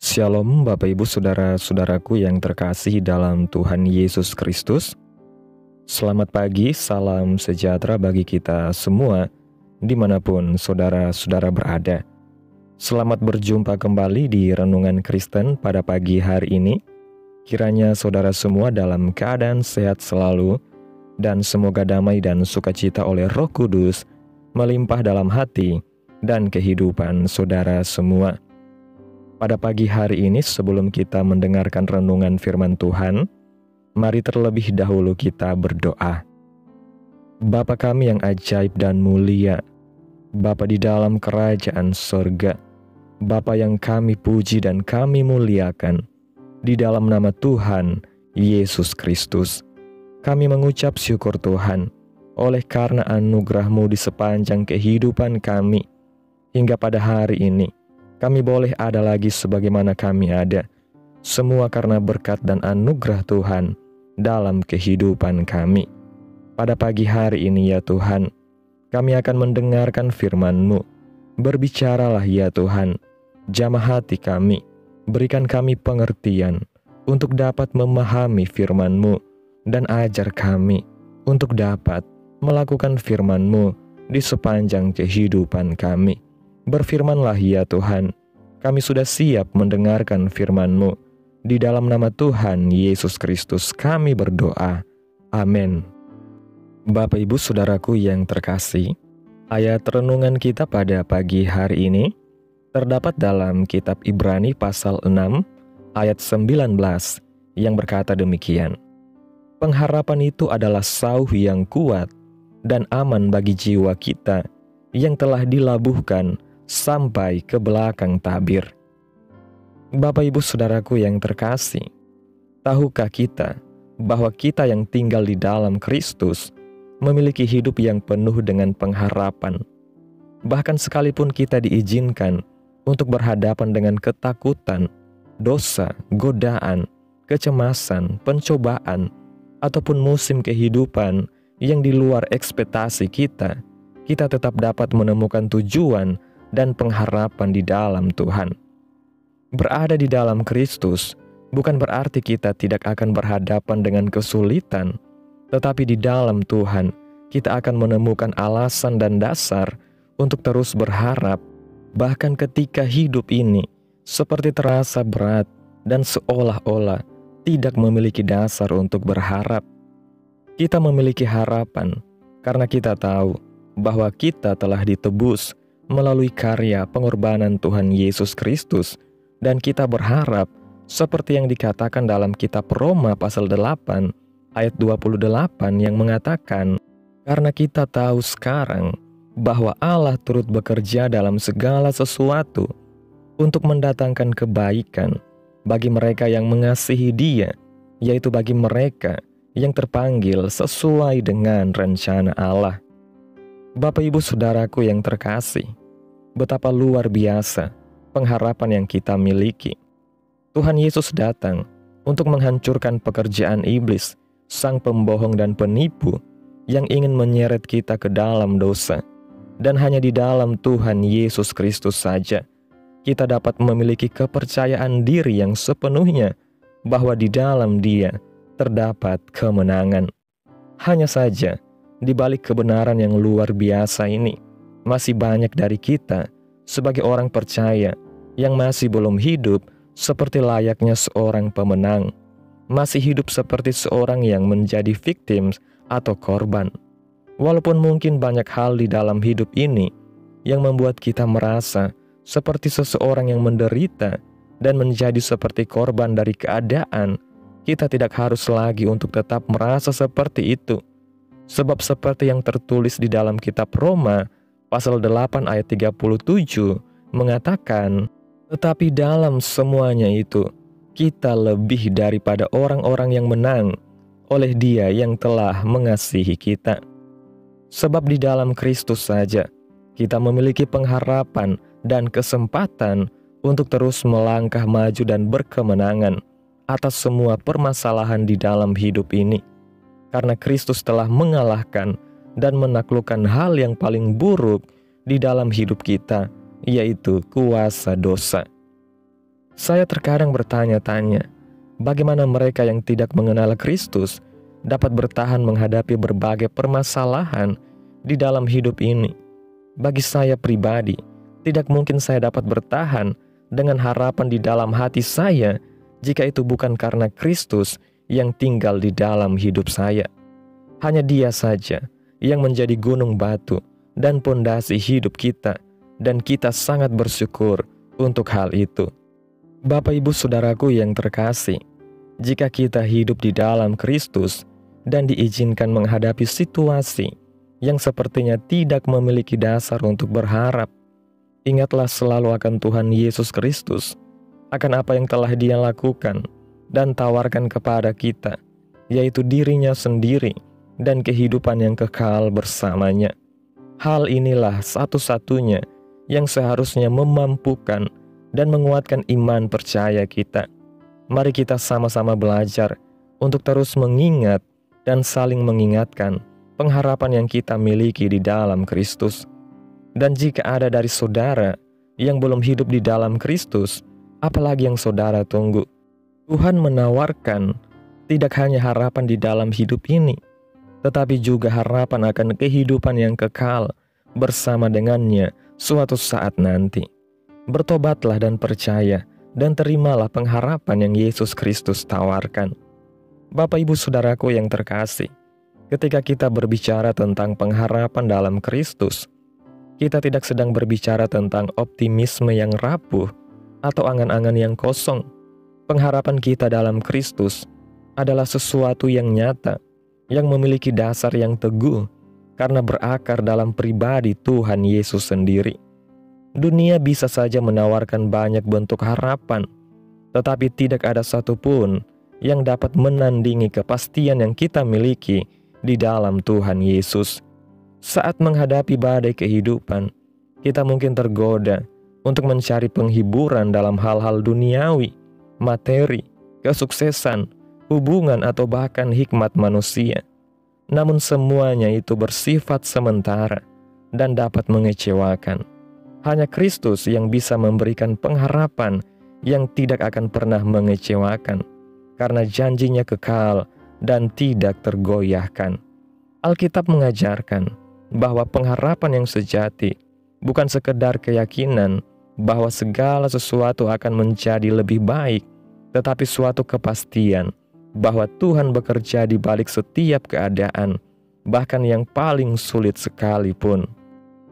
Shalom Bapak Ibu Saudara-saudaraku yang terkasih dalam Tuhan Yesus Kristus. Selamat pagi, salam sejahtera bagi kita semua dimanapun saudara-saudara berada. Selamat berjumpa kembali di Renungan Kristen pada pagi hari ini. Kiranya saudara semua dalam keadaan sehat selalu, dan semoga damai dan sukacita oleh Roh Kudus melimpah dalam hati dan kehidupan saudara semua. Pada pagi hari ini, sebelum kita mendengarkan renungan firman Tuhan, mari terlebih dahulu kita berdoa. Bapa kami yang ajaib dan mulia, Bapa di dalam kerajaan sorga, Bapa yang kami puji dan kami muliakan, di dalam nama Tuhan Yesus Kristus, kami mengucap syukur Tuhan, oleh karena anugerah-Mu di sepanjang kehidupan kami, hingga pada hari ini, kami boleh ada lagi sebagaimana kami ada, semua karena berkat dan anugerah Tuhan dalam kehidupan kami. Pada pagi hari ini ya Tuhan, kami akan mendengarkan firman-Mu. Berbicaralah ya Tuhan, jamah hati kami, berikan kami pengertian untuk dapat memahami firman-Mu, dan ajar kami untuk dapat melakukan firman-Mu di sepanjang kehidupan kami. Berfirmanlah ya Tuhan, kami sudah siap mendengarkan firman-Mu. Di dalam nama Tuhan Yesus Kristus kami berdoa. Amin. Bapak Ibu Saudaraku yang terkasih, ayat renungan kita pada pagi hari ini terdapat dalam kitab Ibrani pasal 6 ayat 19 yang berkata demikian. Pengharapan itu adalah sauh yang kuat dan aman bagi jiwa kita yang telah dilabuhkan sampai ke belakang tabir. Bapak Ibu Saudaraku yang terkasih, tahukah kita bahwa kita yang tinggal di dalam Kristus memiliki hidup yang penuh dengan pengharapan? Bahkan sekalipun kita diizinkan untuk berhadapan dengan ketakutan, dosa, godaan, kecemasan, pencobaan, ataupun musim kehidupan yang di luar ekspektasi kita tetap dapat menemukan tujuan dan pengharapan di dalam Tuhan. Berada di dalam Kristus bukan berarti kita tidak akan berhadapan dengan kesulitan, tetapi di dalam Tuhan kita akan menemukan alasan dan dasar untuk terus berharap, bahkan ketika hidup ini seperti terasa berat dan seolah-olah tidak memiliki dasar untuk berharap. Kita memiliki harapan karena kita tahu bahwa kita telah ditebus melalui karya pengorbanan Tuhan Yesus Kristus, dan kita berharap seperti yang dikatakan dalam kitab Roma pasal 8 ayat 28 yang mengatakan, karena kita tahu sekarang bahwa Allah turut bekerja dalam segala sesuatu untuk mendatangkan kebaikan bagi mereka yang mengasihi Dia, yaitu bagi mereka yang terpanggil sesuai dengan rencana Allah. Bapak Ibu Saudaraku yang terkasih, betapa luar biasa pengharapan yang kita miliki. Tuhan Yesus datang untuk menghancurkan pekerjaan iblis, sang pembohong dan penipu yang ingin menyeret kita ke dalam dosa. Dan hanya di dalam Tuhan Yesus Kristus saja kita dapat memiliki kepercayaan diri yang sepenuhnya bahwa di dalam Dia terdapat kemenangan. Hanya saja, di balik kebenaran yang luar biasa ini, masih banyak dari kita sebagai orang percaya yang masih belum hidup seperti layaknya seorang pemenang, masih hidup seperti seorang yang menjadi victim atau korban. Walaupun mungkin banyak hal di dalam hidup ini yang membuat kita merasa seperti seseorang yang menderita dan menjadi seperti korban dari keadaan, kita tidak harus lagi untuk tetap merasa seperti itu. Sebab seperti yang tertulis di dalam kitab Roma pasal 8 ayat 37 mengatakan, tetapi dalam semuanya itu kita lebih daripada orang-orang yang menang oleh Dia yang telah mengasihi kita. Sebab di dalam Kristus saja kita memiliki pengharapan dan kesempatan untuk terus melangkah maju dan berkemenangan atas semua permasalahan di dalam hidup ini. Karena Kristus telah mengalahkan dan menaklukkan hal yang paling buruk di dalam hidup kita, yaitu kuasa dosa. Saya terkadang bertanya-tanya, bagaimana mereka yang tidak mengenal Kristus dapat bertahan menghadapi berbagai permasalahan di dalam hidup ini. Bagi saya pribadi, tidak mungkin saya dapat bertahan dengan harapan di dalam hati saya jika itu bukan karena Kristus yang tinggal di dalam hidup saya. Hanya Dia saja yang menjadi gunung batu dan pondasi hidup kita, dan kita sangat bersyukur untuk hal itu. Bapak Ibu Saudaraku yang terkasih, jika kita hidup di dalam Kristus dan diizinkan menghadapi situasi yang sepertinya tidak memiliki dasar untuk berharap, ingatlah selalu akan Tuhan Yesus Kristus, akan apa yang telah Dia lakukan dan tawarkan kepada kita, yaitu dirinya sendiri dan kehidupan yang kekal bersamanya. Hal inilah satu-satunya yang seharusnya memampukan dan menguatkan iman percaya kita. Mari kita sama-sama belajar untuk terus mengingat dan saling mengingatkan pengharapan yang kita miliki di dalam Kristus. Dan jika ada dari saudara yang belum hidup di dalam Kristus, apalagi yang saudara tunggu? Tuhan menawarkan tidak hanya harapan di dalam hidup ini, tetapi juga harapan akan kehidupan yang kekal bersama dengannya suatu saat nanti. Bertobatlah dan percaya, dan terimalah pengharapan yang Yesus Kristus tawarkan. Bapak Ibu Saudaraku yang terkasih, ketika kita berbicara tentang pengharapan dalam Kristus, kita tidak sedang berbicara tentang optimisme yang rapuh atau angan-angan yang kosong. Pengharapan kita dalam Kristus adalah sesuatu yang nyata, yang memiliki dasar yang teguh, karena berakar dalam pribadi Tuhan Yesus sendiri. Dunia bisa saja menawarkan banyak bentuk harapan, tetapi tidak ada satupun yang dapat menandingi kepastian yang kita miliki di dalam Tuhan Yesus. Saat menghadapi badai kehidupan, kita mungkin tergoda untuk mencari penghiburan dalam hal-hal duniawi, materi, kesuksesan, hubungan, atau bahkan hikmat manusia. Namun semuanya itu bersifat sementara dan dapat mengecewakan. Hanya Kristus yang bisa memberikan pengharapan yang tidak akan pernah mengecewakan, karena janjinya kekal dan tidak tergoyahkan. Alkitab mengajarkan bahwa pengharapan yang sejati bukan sekedar keyakinan bahwa segala sesuatu akan menjadi lebih baik, tetapi suatu kepastian bahwa Tuhan bekerja di balik setiap keadaan, bahkan yang paling sulit sekalipun.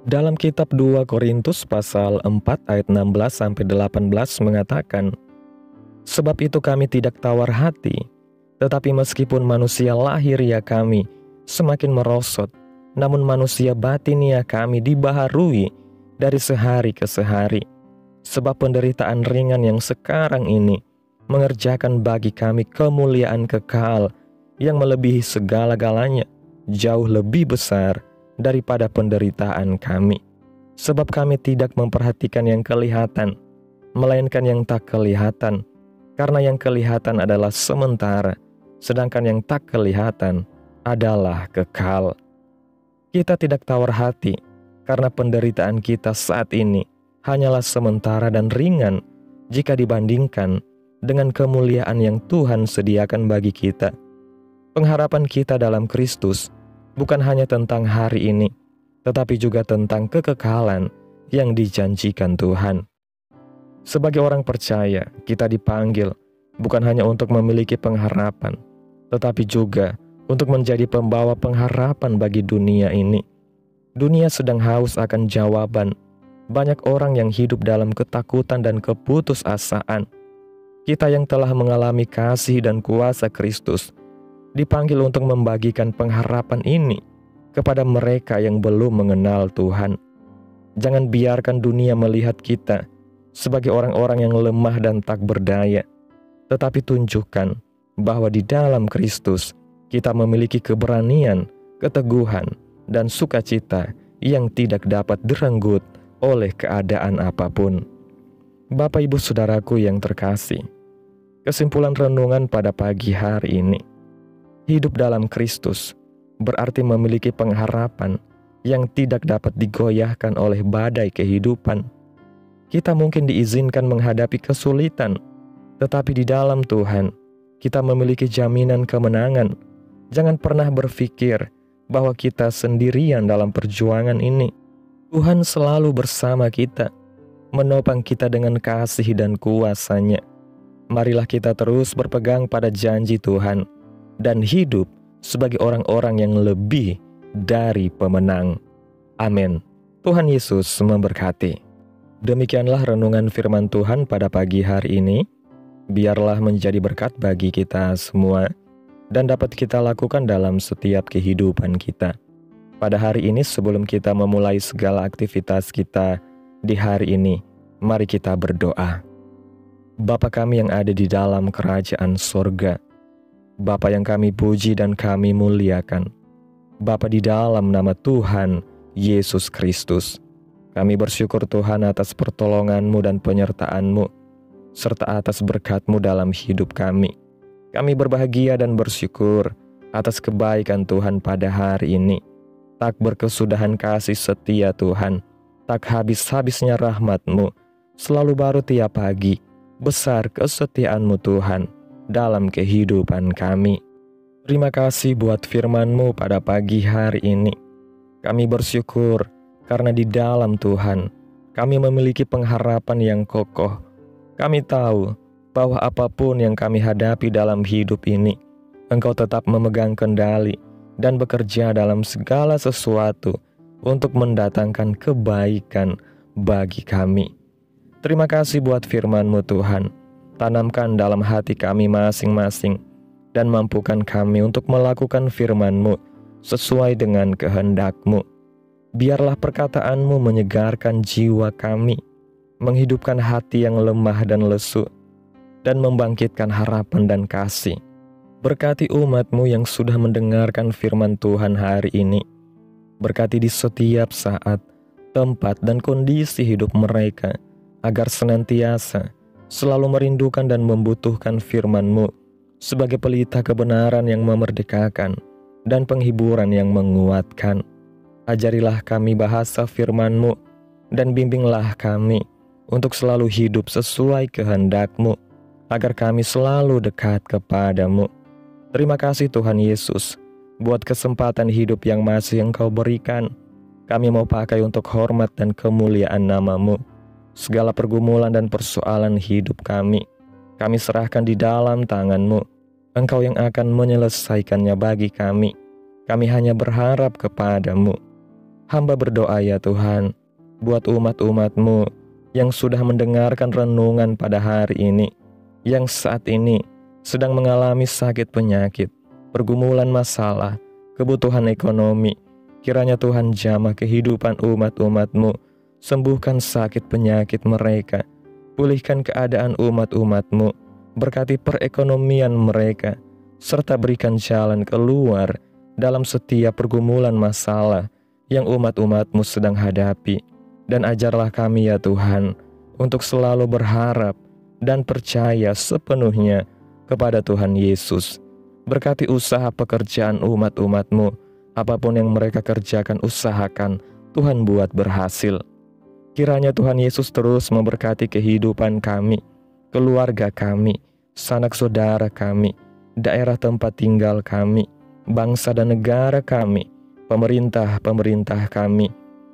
Dalam kitab 2 Korintus pasal 4 ayat 16-18 mengatakan, "Sebab itu kami tidak tawar hati, tetapi meskipun manusia lahiriah kami semakin merosot, namun manusia batiniah kami dibaharui dari sehari ke sehari. Sebab penderitaan ringan yang sekarang ini mengerjakan bagi kami kemuliaan kekal yang melebihi segala-galanya, jauh lebih besar daripada penderitaan kami. Sebab kami tidak memperhatikan yang kelihatan, melainkan yang tak kelihatan, karena yang kelihatan adalah sementara, sedangkan yang tak kelihatan adalah kekal." Kita tidak tawar hati, karena penderitaan kita saat ini hanyalah sementara dan ringan jika dibandingkan dengan kemuliaan yang Tuhan sediakan bagi kita. Pengharapan kita dalam Kristus bukan hanya tentang hari ini, tetapi juga tentang kekekalan yang dijanjikan Tuhan. Sebagai orang percaya, kita dipanggil bukan hanya untuk memiliki pengharapan, tetapi juga untuk menjadi pembawa pengharapan bagi dunia ini. Dunia sedang haus akan jawaban. Banyak orang yang hidup dalam ketakutan dan keputusasaan. Kita yang telah mengalami kasih dan kuasa Kristus dipanggil untuk membagikan pengharapan ini kepada mereka yang belum mengenal Tuhan. Jangan biarkan dunia melihat kita sebagai orang-orang yang lemah dan tak berdaya, tetapi tunjukkan bahwa di dalam Kristus kita memiliki keberanian, keteguhan, dan sukacita yang tidak dapat direnggut oleh keadaan apapun. Bapak Ibu Saudaraku yang terkasih, kesimpulan renungan pada pagi hari ini, hidup dalam Kristus berarti memiliki pengharapan yang tidak dapat digoyahkan oleh badai kehidupan. kita mungkin diizinkan menghadapi kesulitan, tetapi di dalam Tuhan, kita memiliki jaminan kemenangan. Jangan pernah berpikir bahwa kita sendirian dalam perjuangan ini. Tuhan selalu bersama kita, menopang kita dengan kasih dan kuasa-Nya. Marilah kita terus berpegang pada janji Tuhan dan hidup sebagai orang-orang yang lebih dari pemenang. Amin. Tuhan Yesus memberkati. Demikianlah renungan firman Tuhan pada pagi hari ini. Biarlah menjadi berkat bagi kita semua dan dapat kita lakukan dalam setiap kehidupan kita. Pada hari ini sebelum kita memulai segala aktivitas kita di hari ini, mari kita berdoa. Bapa kami yang ada di dalam kerajaan sorga, Bapa yang kami puji dan kami muliakan, Bapa di dalam nama Tuhan Yesus Kristus, kami bersyukur Tuhan atas pertolongan-Mu dan penyertaan-Mu, serta atas berkat-Mu dalam hidup kami. Kami berbahagia dan bersyukur atas kebaikan Tuhan pada hari ini. Tak berkesudahan kasih setia Tuhan, tak habis-habisnya rahmat-Mu, selalu baru tiap pagi, besar kesetiaan-Mu Tuhan dalam kehidupan kami. Terima kasih buat firman-Mu pada pagi hari ini. Kami bersyukur karena di dalam Tuhan, kami memiliki pengharapan yang kokoh. Kami tahu bahwa apapun yang kami hadapi dalam hidup ini, Engkau tetap memegang kendali dan bekerja dalam segala sesuatu untuk mendatangkan kebaikan bagi kami. Terima kasih buat firman-Mu Tuhan. Tanamkan dalam hati kami masing-masing dan mampukan kami untuk melakukan firman-Mu sesuai dengan kehendak-Mu. Biarlah perkataan-Mu menyegarkan jiwa kami, menghidupkan hati yang lemah dan lesu, dan membangkitkan harapan dan kasih. Berkati umat-Mu yang sudah mendengarkan firman Tuhan hari ini. Berkati di setiap saat, tempat, dan kondisi hidup mereka, agar senantiasa selalu merindukan dan membutuhkan firman-Mu sebagai pelita kebenaran yang memerdekakan dan penghiburan yang menguatkan. Ajarilah kami bahasa firman-Mu dan bimbinglah kami untuk selalu hidup sesuai kehendak-Mu, agar kami selalu dekat kepada-Mu. Terima kasih Tuhan Yesus, buat kesempatan hidup yang masih Engkau berikan. Kami mau pakai untuk hormat dan kemuliaan nama-Mu. Segala pergumulan dan persoalan hidup kami serahkan di dalam tangan-Mu. Engkau yang akan menyelesaikannya bagi kami. Kami hanya berharap kepada-Mu. Hamba berdoa ya Tuhan, buat umat-umat-Mu yang sudah mendengarkan renungan pada hari ini, yang saat ini sedang mengalami sakit penyakit, pergumulan masalah, kebutuhan ekonomi. Kiranya Tuhan jamah kehidupan umat-umat-Mu, sembuhkan sakit penyakit mereka, pulihkan keadaan umat-umat-Mu, berkati perekonomian mereka, serta berikan jalan keluar dalam setiap pergumulan masalah yang umat-umat-Mu sedang hadapi. Dan ajarlah kami ya Tuhan, untuk selalu berharap dan percaya sepenuhnya kepada Tuhan Yesus. Berkati usaha pekerjaan umat-umat-Mu, apapun yang mereka kerjakan usahakan, Tuhan buat berhasil. Kiranya Tuhan Yesus terus memberkati kehidupan kami, keluarga kami, sanak saudara kami, daerah tempat tinggal kami, bangsa dan negara kami, pemerintah kami.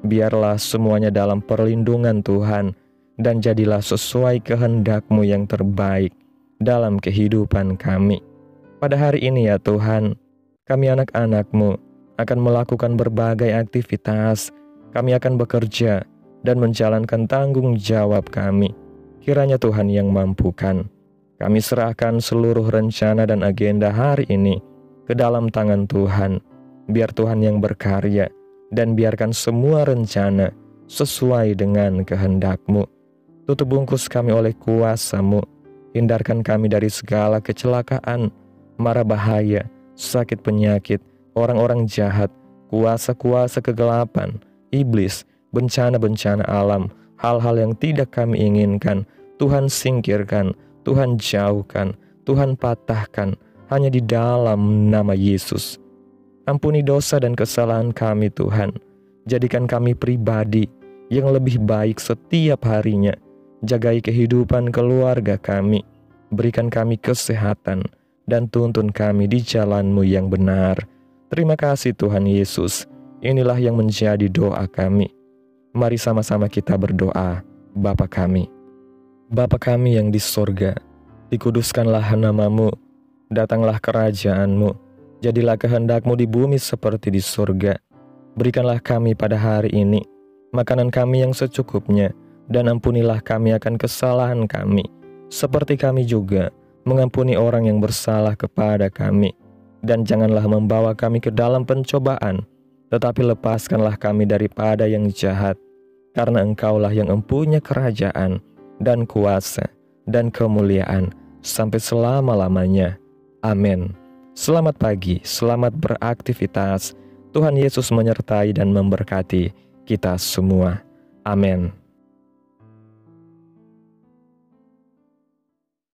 Biarlah semuanya dalam perlindungan Tuhan, dan jadilah sesuai kehendak-Mu yang terbaik dalam kehidupan kami. Pada hari ini ya Tuhan, kami anak-anak-Mu akan melakukan berbagai aktivitas. Kami akan bekerja dan menjalankan tanggung jawab kami. Kiranya Tuhan yang mampukan. Kami serahkan seluruh rencana dan agenda hari ini ke dalam tangan Tuhan. Biar Tuhan yang berkarya, dan biarkan semua rencana sesuai dengan kehendak-Mu. Tutup bungkus kami oleh kuasa-Mu. Hindarkan kami dari segala kecelakaan, mara bahaya, sakit penyakit, orang-orang jahat, kuasa-kuasa kegelapan, iblis, bencana-bencana alam, hal-hal yang tidak kami inginkan. Tuhan singkirkan, Tuhan jauhkan, Tuhan patahkan, hanya di dalam nama Yesus. Ampuni dosa dan kesalahan kami Tuhan. Jadikan kami pribadi yang lebih baik setiap harinya. Jagai kehidupan keluarga kami, berikan kami kesehatan, dan tuntun kami di jalan-Mu yang benar. Terima kasih Tuhan Yesus. Inilah yang menjadi doa kami. Mari sama-sama kita berdoa. Bapa kami. Bapa kami yang di sorga, dikuduskanlah nama-Mu, datanglah kerajaan-Mu, jadilah kehendak-Mu di bumi seperti di sorga. Berikanlah kami pada hari ini makanan kami yang secukupnya, dan ampunilah kami akan kesalahan kami, seperti kami juga mengampuni orang yang bersalah kepada kami. Dan janganlah membawa kami ke dalam pencobaan, tetapi lepaskanlah kami daripada yang jahat. Karena Engkaulah yang empunya kerajaan, dan kuasa, dan kemuliaan, sampai selama-lamanya. Amin. Selamat pagi, selamat beraktivitas. Tuhan Yesus menyertai dan memberkati kita semua. Amin.